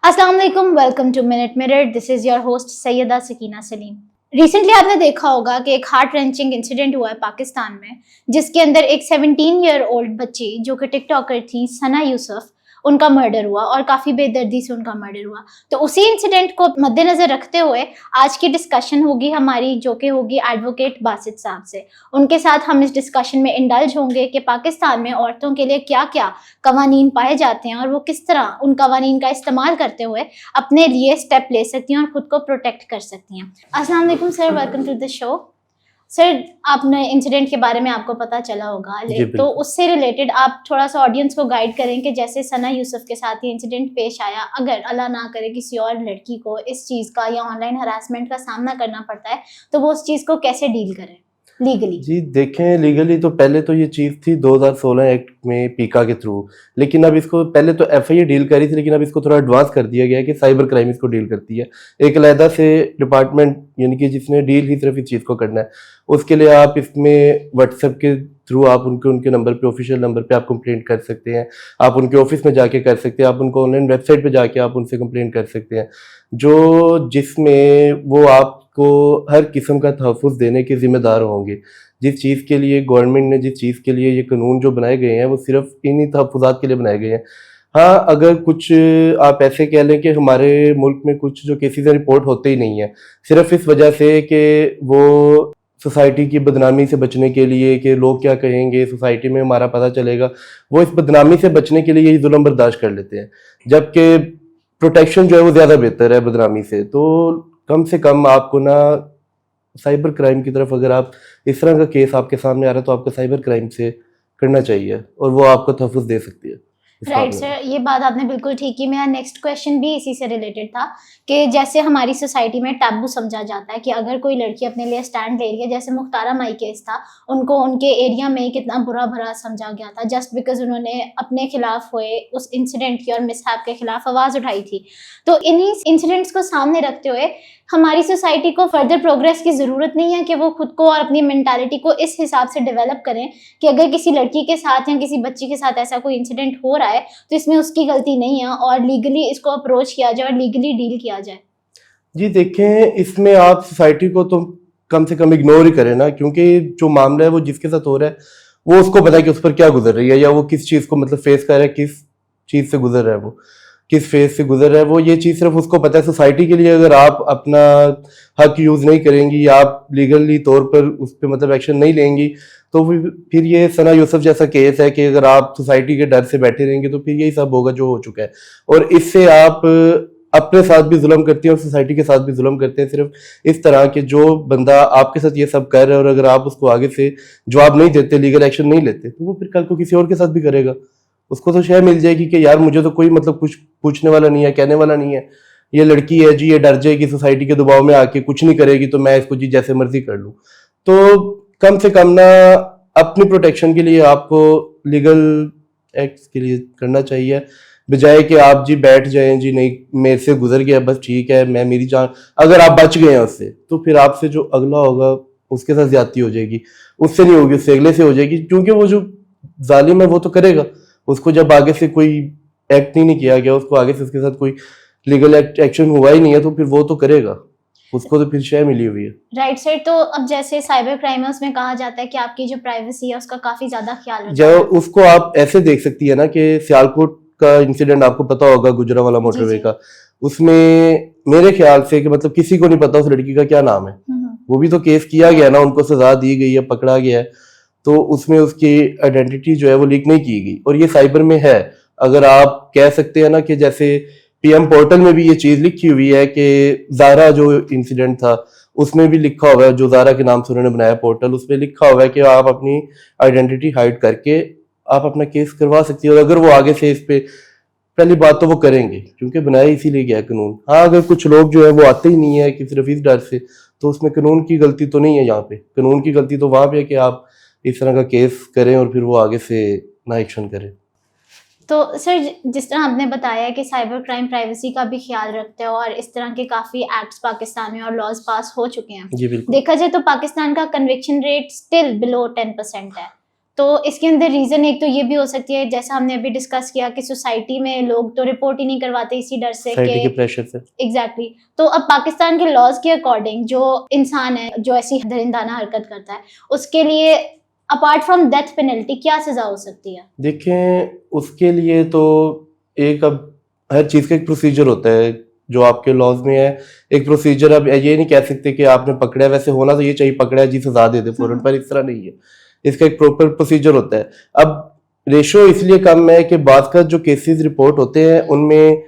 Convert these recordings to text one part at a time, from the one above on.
अस्सलाम वालेकुम, welcome to Minute Mirror. This is your host Syeda Sakina Saleem. Recently आपने देखा होगा कि एक हार्ट रेंचिंग इंसिडेंट हुआ है पाकिस्तान में, जिसके अंदर एक 17 ईयर ओल्ड बच्ची जो कि टिकटॉकर थी, सना यूसुफ, उनका मर्डर हुआ और काफ़ी बेदर्दी से उनका मर्डर हुआ। तो उसी इंसिडेंट को मद्देनज़र रखते हुए आज की डिस्कशन होगी हमारी, जो कि होगी एडवोकेट बासित साहब से। उनके साथ हम इस डिस्कशन में इंडल्ज होंगे कि पाकिस्तान में औरतों के लिए क्या क्या कवानीन पाए जाते हैं और वो किस तरह उन कवानीन का इस्तेमाल करते हुए अपने लिए स्टेप ले सकती हैं और खुद को प्रोटेक्ट कर सकती हैं। अस्सलाम वालेकुम sir, welcome to the show. Sir, आपने इंसिडेंट के बारे में आपको पता चला होगा, तो उससे रिलेटेड आप थोड़ा सा ऑडियंस को गाइड करें कि जैसे सना यूसुफ के साथ ये इंसिडेंट पेश आया, अगर अल्लाह ना करे किसी और लड़की को इस चीज़ का या ऑनलाइन हरासमेंट का सामना करना पड़ता है, तो वो उस चीज़ को कैसे डील करें लीगली? जी देखें, लीगली तो पहले तो ये चीज़ थी 2016 एक्ट में पीका के थ्रू, लेकिन अब इसको पहले तो एफआईए डील करी थी, लेकिन अब इसको थोड़ा एडवांस कर दिया गया है कि साइबर क्राइम इसको डील करती है। एक अलहदा से डिपार्टमेंट, यानी कि जिसने डील ही सिर्फ इस चीज़ को करना है। उसके लिए आप इसमें व्हाट्सएप के थ्रू आप उनके नंबर पे, ऑफिशियल नंबर पे आप कंप्लेंट कर सकते हैं। आप उनके ऑफिस में जाके कर सकते हैं, आप उनको ऑनलाइन वेबसाइट पे जाके आप उनसे कंप्लेंट कर सकते हैं, जो जिसमें वो आपको हर किस्म का तहफ़्फ़ुज़ देने के ज़िम्मेदार होंगे। जिस चीज़ के लिए गवर्नमेंट ने, जिस चीज़ के लिए ये कानून जो बनाए गए हैं, वो सिर्फ इन्हीं तहफ़्फ़ुज़ात के लिए बनाए गए हैं। हाँ, अगर कुछ आप ऐसे कह लें कि हमारे मुल्क में कुछ जो केसेस रिपोर्ट होते ही नहीं है, सिर्फ इस वजह से कि वो सोसाइटी की बदनामी से बचने के लिए, कि लोग क्या कहेंगे, सोसाइटी में हमारा पता चलेगा, वो इस बदनामी से बचने के लिए यही जुल्म बर्दाश्त कर लेते हैं, जबकि प्रोटेक्शन जो है वो ज़्यादा बेहतर है बदनामी से। तो कम से कम आपको ना साइबर क्राइम की तरफ, अगर आप इस तरह का केस आपके सामने आ रहा है, तो आपको साइबर क्राइम से करना चाहिए और वो आपको तहफ़्फ़ुज़ दे सकती है। राइट सर, ये बात आपने बिल्कुल ठीक की। मेरा नेक्स्ट क्वेश्चन भी इसी से रिलेटेड था कि जैसे हमारी सोसाइटी में टैबू समझा जाता है कि अगर कोई लड़की अपने लिए स्टैंड ले रही है, जैसे मुख्तारा माई केस था, उनको उनके एरिया में कितना बुरा भरा समझा गया था जस्ट बिकॉज उन्होंने अपने खिलाफ हुए उस इंसिडेंट की और मिसहैप के खिलाफ आवाज़ उठाई थी। तो इन्हीं इंसिडेंट्स को सामने रखते हुए हमारी सोसाइटी को फर्दर प्रोग्रेस की ज़रूरत नहीं है कि वो खुद को और अपनी मेंटालिटी को इस हिसाब से डेवलप करें कि अगर किसी लड़की के साथ या किसी बच्ची के साथ ऐसा कोई इंसिडेंट हो रहा है तो इसमें उसकी गलती नहीं है और लीगली इसको अप्रोच किया जाए और लीगली डील किया जाए। जी देखें, इसमें आप सोसाइटी को तो कम से कम इग्नोर ही करें ना, क्योंकि जो मामला है वो जिसके साथ हो रहा है वो उसको पता है कि उस पर क्या गुजर रही है, या वो किस चीज़ को मतलब फेस कर रहा है, किस चीज़ से गुजर रहा है, वो किस फेज से गुजर रहा है, वो ये चीज़ सिर्फ उसको पता है। सोसाइटी के लिए अगर आप अपना हक यूज़ नहीं करेंगी या आप लीगली तौर पर उस पर मतलब एक्शन नहीं लेंगी, तो फिर ये सना यूसुफ जैसा केस है कि अगर आप सोसाइटी के डर से बैठे रहेंगे तो फिर यही सब होगा जो हो चुका है। और इससे आप अपने साथ भी जुल्म करते हैं और सोसाइटी के साथ भी जुल्म करते हैं, सिर्फ इस तरह के जो बंदा आपके साथ ये सब कर रहा है और अगर आप उसको आगे से जवाब नहीं देते, लीगल एक्शन नहीं लेते, तो वो फिर कल को किसी और के साथ भी करेगा। उसको तो शय मिल जाएगी कि यार मुझे तो कोई मतलब कुछ पूछने वाला नहीं है, कहने वाला नहीं है, ये लड़की है जी, ये डर जाएगी सोसाइटी के दबाव में आके, कुछ नहीं करेगी तो मैं इसको जी जैसे मर्जी कर लूँ। तो कम से कम ना अपनी प्रोटेक्शन के लिए आपको लीगल एक्ट्स के लिए करना चाहिए, बजाय कि आप जी बैठ जाएं जी नहीं मेरे से गुजर गया बस ठीक है, मैं मेरी जान, अगर आप बच गए हैं उससे तो फिर आपसे जो अगला होगा उसके साथ ज्यादती हो जाएगी, उससे नहीं होगी, उससे अगले से हो जाएगी, क्योंकि वो जो जालिम है वो तो करेगा। उसको जब आगे से कोई एक्ट नहीं किया गया, उसको आगे से उसके साथ कोई लीगल एक्शन हुआ ही नहीं है, तो फिर वो तो करेगा, उसको तो फिर शय मिली हुई है। राइट सर, तो अब जैसे साइबर क्राइमर्स में कहा जाता है कि आपकी जो प्राइवेसी है उसका काफी ज्यादा ख्याल रखना जो उसको आप ऐसे देख सकती है ना कि सियालकोट का इंसिडेंट आपको पता होगा, गुजरावाला मोटरवे का, उसमें मेरे ख्याल से कि मतलब किसी को नहीं पता उस लड़की का क्या नाम है, वो भी तो केस किया गया ना, उनको सजा दी गई है, पकड़ा गया है, तो उसमें उसकी आइडेंटिटी जो है वो लीक नहीं की गई, और ये साइबर में है। अगर आप कह सकते हैं ना कि जैसे पीएम पोर्टल में भी ये चीज लिखी हुई है कि ज़ारा जो इंसिडेंट था उसमें भी लिखा हुआ है, जो ज़ारा के नाम से उन्होंने बनाया पोर्टल, उसमें लिखा हुआ है कि आप अपनी आइडेंटिटी हाइड करके आप अपना केस करवा सकती है, और अगर वो आगे से इस पे, पहली बात तो वो करेंगे क्योंकि बनाया इसीलिए गया कानून। हाँ, अगर कुछ लोग जो है वो आते ही नहीं है कि सिर्फ इस डर से, तो उसमें कानून की गलती तो नहीं है, यहाँ पे कानून की गलती तो वहां पे है कि आप इस तरह का केस करें और फिर वो आगे से ना एक्शन करें। तो सर, जिस तरह आपने बताया कि साइबर क्राइम प्राइवेसी का भी ख्याल रखते हैं और इस तरह के काफ़ी एक्ट्स पाकिस्तान में और लॉज पास हो चुके हैं, जी बिल्कुल। देखा जाए तो पाकिस्तान का कन्विक्शन रेट स्टिल बिलो 10% है। तो इसके अंदर रीजन एक तो ये भी हो सकती है, जैसा हमने अभी डिस्कस किया, कि सोसाइटी में लोग तो रिपोर्ट ही नहीं करवाते इसी डर से सोसाइटी के कि प्रेशर से। एग्जैक्टली तो अब पाकिस्तान के लॉज के अकॉर्डिंग जो इंसान है जो ऐसी दरिंदाना हरकत करता है उसके लिए अपार्ट फ्रॉम डेथ पेनल्टी क्या सजा हो सकती है? देखें, उसके लिए तो एक अब हर चीज़ का एक प्रोसीजर होता है जो आपके लॉज में है। एक प्रोसीजर, अब ये नहीं कह सकते कि आपने पकड़ा है, वैसे होना तो ये चाहिए पकड़ा है जी सजा दे दे फौरन, पर इस तरह नहीं है। इसका एक प्रॉपर प्रोसीजर होता है। अब रेशो इसलिए कम है कि बाद का जो केसेस रिपोर्ट होते हैं उनमें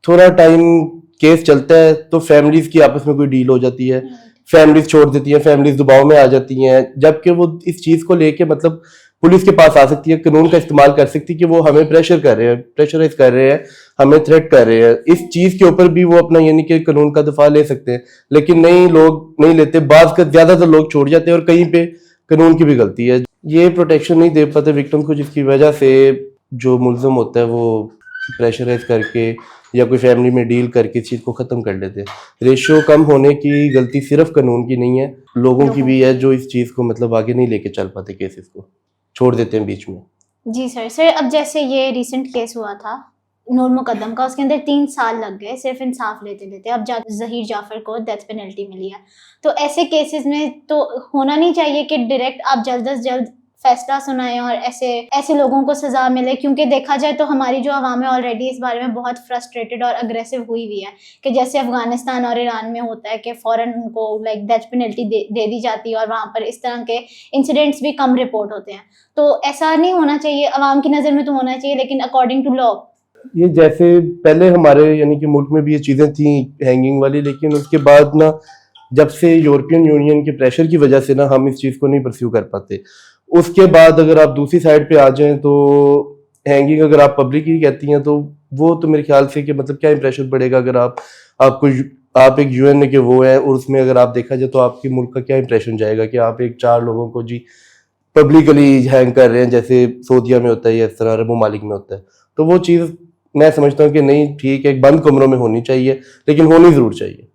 थोड़ा टाइम केस चलता है तो फैमिलीज की आपस में कोई डील हो जाती है, फैमिलीज छोड़ देती हैं, फैमिलीज दबाव में आ जाती हैं, जबकि वो इस चीज को लेके मतलब पुलिस के पास आ सकती है, कानून का इस्तेमाल कर सकती है कि वो हमें प्रेशर कर रहे हैं, प्रेशराइज कर रहे हैं, हमें थ्रेट कर रहे हैं। इस चीज के ऊपर भी वो अपना यानी कि कानून का दफा ले सकते हैं, लेकिन नहीं, लोग नहीं लेते। बात का ज्यादातर लोग छोड़ जाते हैं और कहीं पे कानून की भी गलती है, ये प्रोटेक्शन नहीं दे पाते विक्टिम को, जिसकी वजह से जो मुल्जिम होता है वो प्रेशराइज करके या कोई फैमिली में डील करके इस चीज को खत्म कर लेते हैं। रेशियो कम होने की गलती सिर्फ कानून की नहीं है, लोगों की भी है जो इस चीज को मतलब आगे नहीं लेके चल पाते, केसेस को छोड़ देते हैं बीच में। जी सर, अब जैसे ये रिसेंट केस हुआ था नूर मुकद्दम का, उसके अंदर 3 साल लग गए सिर्फ इंसाफ लेते लेते, अब जहीर जाफर को डेथ पेनल्टी मिली है। तो ऐसे केसेस में तो होना नहीं चाहिए कि डायरेक्ट आप जल्द से जल्द फैसला सुनाएं और ऐसे लोगों को सजा मिले, क्योंकि देखा जाए तो हमारी जो आवाम है ऑलरेडी इस बारे में बहुत फ्रस्ट्रेटेड और अग्रेसिव हुई हुई है कि जैसे अफगानिस्तान और ईरान में होता है कि फौरन उनको लाइक डेथ पेनल्टी दे दी जाती है और वहाँ पर इस तरह के इंसिडेंट्स भी कम रिपोर्ट होते हैं। तो ऐसा नहीं होना चाहिए, आवाम की नज़र में तो होना चाहिए, लेकिन अकॉर्डिंग टू लॉ ये जैसे पहले हमारे यानी कि मुल्क में भी ये चीजें थी हैंगिंग वाली, लेकिन उसके बाद ना जब से यूरोपियन यूनियन के प्रेशर की वजह से ना हम इस चीज को नहीं परस्यू कर पाते। उसके बाद अगर आप दूसरी साइड पे आ जाएं तो हैंगिंग अगर आप पब्लिक ही कहती हैं तो वो तो मेरे ख्याल से कि मतलब क्या इंप्रेशन पड़ेगा अगर आप एक यूएन के वो है और उसमें अगर आप देखा जाए तो आपके मुल्क का क्या इंप्रेशन जाएगा कि आप एक 4 लोगों को जी पब्लिकली हैंग कर रहे हैं, जैसे सऊदीया में होता है या इस तरह अरब ममालिक में होता है। तो वो चीज़ मैं समझता हूँ कि नहीं, ठीक है, एक बंद कमरों में होनी चाहिए, लेकिन होनी जरूर चाहिए।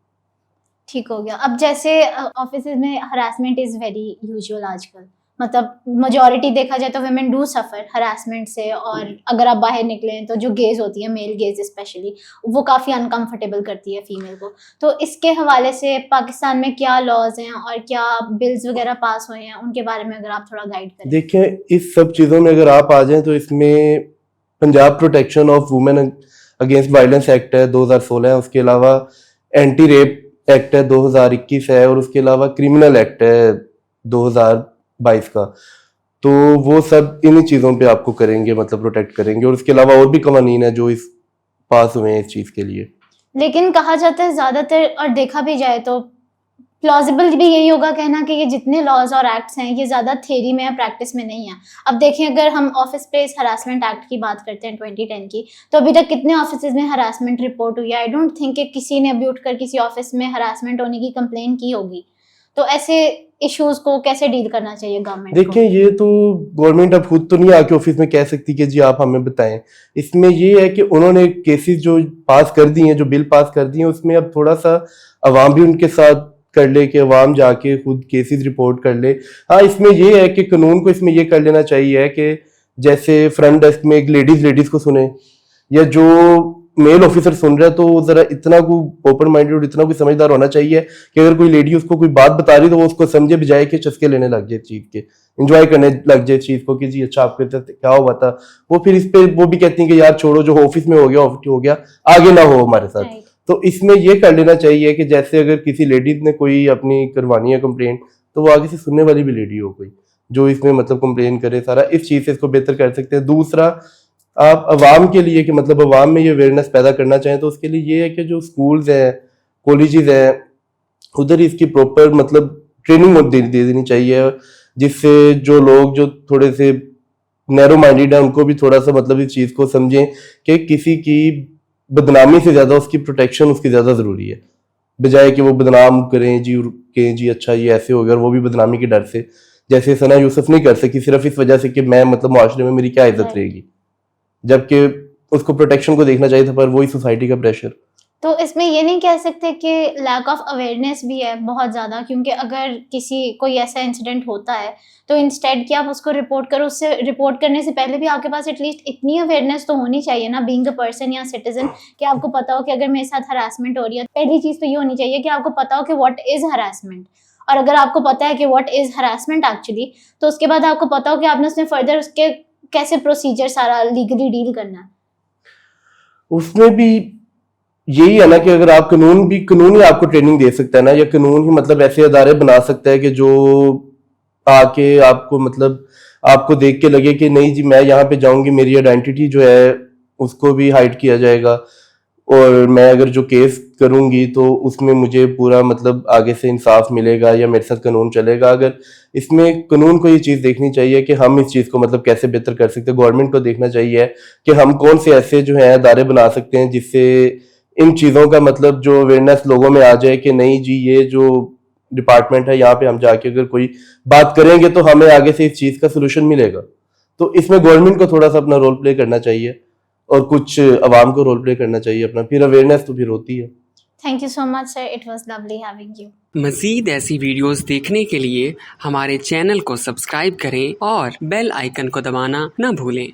ठीक हो गया। अब जैसे ऑफिस में हरासमेंट इज वेरी यूजुअल आजकल, मतलब मेजॉरिटी देखा जाए तो वुमेन डू सफर हरासमेंट से, और अगर आप बाहर निकलें तो जो गेज होती है, मेल गेज स्पेशली, वो काफ़ी अनकंफर्टेबल करती है फीमेल को। तो इसके हवाले से पाकिस्तान में क्या लॉज हैं और क्या बिल्स वगैरह पास हुए हैं, उनके बारे में अगर आप थोड़ा गाइड करें। देखिए, इस सब चीज़ों में अगर आप आ जाएं तो इसमें Punjab protection of women against violence act है 2016 है, उसके अलावा एंटी रेप एक्ट है 2021 है, और उसके अलावा क्रिमिनल एक्ट है 2022 का। तो वो सब इन्हीं चीज़ों पे आपको करेंगे, मतलब प्रोटेक्ट करेंगे, और उसके अलावा और भी कवानीन है जो इस पास हुए हैं इस चीज़ के लिए। लेकिन कहा जाता है ज़्यादातर, और देखा भी जाए तो प्लॉजिबल भी यही होगा कहना कि ये जितने लॉज और एक्ट्स हैं ये ज़्यादा थ्योरी में है, प्रैक्टिस में नहीं है। अब देखें, अगर हम ऑफिस प्लेस हरासमेंट एक्ट की बात करते हैं 2010 की, तो अभी तक कितने ऑफिस में हरासमेंट रिपोर्ट हुई है? आई डोंट थिंक कि किसी ने अभी उठकर किसी ऑफिस में हरासमेंट होने की कंप्लेन की होगी। तो ऐसे इश्यूज को कैसे डील करना चाहिए गवर्नमेंट को? देखिए, ये तो गवर्नमेंट अब खुद तो नहीं आके ऑफिस में कह सकती कि जी आप हमें बताएं। इसमें ये है कि उन्होंने केसेस जो पास कर दी हैं, जो बिल पास कर दिए हैं, उसमें अब थोड़ा सा अवाम भी उनके साथ कर ले कि अवाम जाके खुद केसेस रिपोर्ट कर ले। हाँ, इसमें ये है कि कानून को इसमें ये कर लेना चाहिए कि जैसे फ्रंट डेस्क में एक लेडीज को सुने, या जो मेल ऑफिसर सुन रहा है तो जरा इतना कोई ओपन माइंडेड, इतना कोई समझदार होना चाहिए कि अगर कोई लेडी उसको कोई बात बता रही तो वो उसको समझे, बजाय के चस्के लेने लग जाए चीज के, एंजॉय करने लग जाए चीज को कि जी अच्छा आपके साथ क्या हुआ था। वो फिर इस पे वो भी कहती है कि यार छोड़ो, जो ऑफिस में हो गया आगे ना हो हमारे साथ। तो इसमें ये कर लेना चाहिए कि जैसे अगर किसी लेडीज ने कोई अपनी करवानी है कंप्लेंट, तो वो आगे से सुनने वाली भी लेडी हो कोई जो इसमें मतलब कंप्लेन करे सारा, इस चीज से इसको बेहतर कर सकते हैं। दूसरा, आप अवाम के लिए कि मतलब अवाम में ये अवेयरनेस पैदा करना चाहें तो उसके लिए ये है कि जो स्कूल्स हैं, कॉलेजेस हैं, उधर इसकी प्रॉपर मतलब ट्रेनिंग दे देनी चाहिए, जिससे जो लोग जो थोड़े से नैरो माइंडेड है उनको भी थोड़ा सा मतलब इस चीज को समझें कि किसी की बदनामी से ज्यादा उसकी प्रोटेक्शन उसकी ज्यादा जरूरी है, बजाय कि वो बदनाम करें जी अच्छा ये ऐसे हो गया, और वो भी बदनामी के डर से, जैसे सना यूसुफ नहीं कर सकी सिर्फ इस वजह से कि मैं मतलब मुआशरे में मेरी क्या इज्जत रहेगी, जबकि उसको प्रोटेक्शन को देखना चाहिए था, पर वही सोसाइटी का प्रेशर तो इसमें ये नहीं कह सकते कि लैक ऑफ अवेयरनेस भी है बहुत ज़्यादा, क्योंकि अगर कोई ऐसा इंसिडेंट होता है तो इंस्टेड कि आप उसको रिपोर्ट करो, उससे रिपोर्ट करने से पहले भी आपके पास एटलीस्ट इतनी अवेयरनेस तो होनी चाहिए ना, बीइंग अ पर्सन या सिटीजन, कि आपको पता हो कि अगर मेरे साथ हरासमेंट हो रही है, पहली चीज़ तो ये होनी चाहिए कि आपको पता हो कि व्हाट इज़ हरासमेंट। और अगर आपको पता है कि व्हाट इज़ हरासमेंट एक्चुअली, तो उसके बाद आपको पता हो कि आपने उसमें फर्दर उसके कैसे प्रोसीजर सारा लीगली डील करना है। उसमें भी यही है ना कि अगर आप कानून ही आपको ट्रेनिंग दे सकता है ना, या कानून ही मतलब ऐसे अदारे बना सकता है कि जो आके आपको मतलब आपको देख के लगे कि नहीं जी मैं यहाँ पे जाऊंगी, मेरी आइडेंटिटी जो है उसको भी हाइड किया जाएगा, और मैं अगर जो केस करूंगी तो उसमें मुझे पूरा मतलब आगे से इंसाफ मिलेगा या मेरे साथ कानून चलेगा। अगर इसमें कानून को ये चीज़ देखनी चाहिए कि हम इस चीज़ को मतलब कैसे बेहतर कर सकते हैं। गवर्नमेंट को देखना चाहिए कि हम कौन से ऐसे जो है अदारे बना सकते हैं जिससे इन चीज़ों का मतलब जो अवेयरनेस लोगों में आ जाए कि नहीं जी ये जो डिपार्टमेंट है यहाँ पे हम जाके अगर कोई बात करेंगे तो हमें आगे से इस चीज़ का सोल्यूशन मिलेगा। तो इसमें गवर्नमेंट को थोड़ा सा अपना रोल प्ले करना चाहिए और कुछ अवाम को रोल प्ले करना चाहिए अपना, फिर अवेयरनेस तो फिर होती है। Thank you so much sir, it was lovely having you. मज़ीद ऐसी वीडियोस देखने के लिए हमारे चैनल को सब्सक्राइब करें और बेल आइकन को दबाना न भूलें।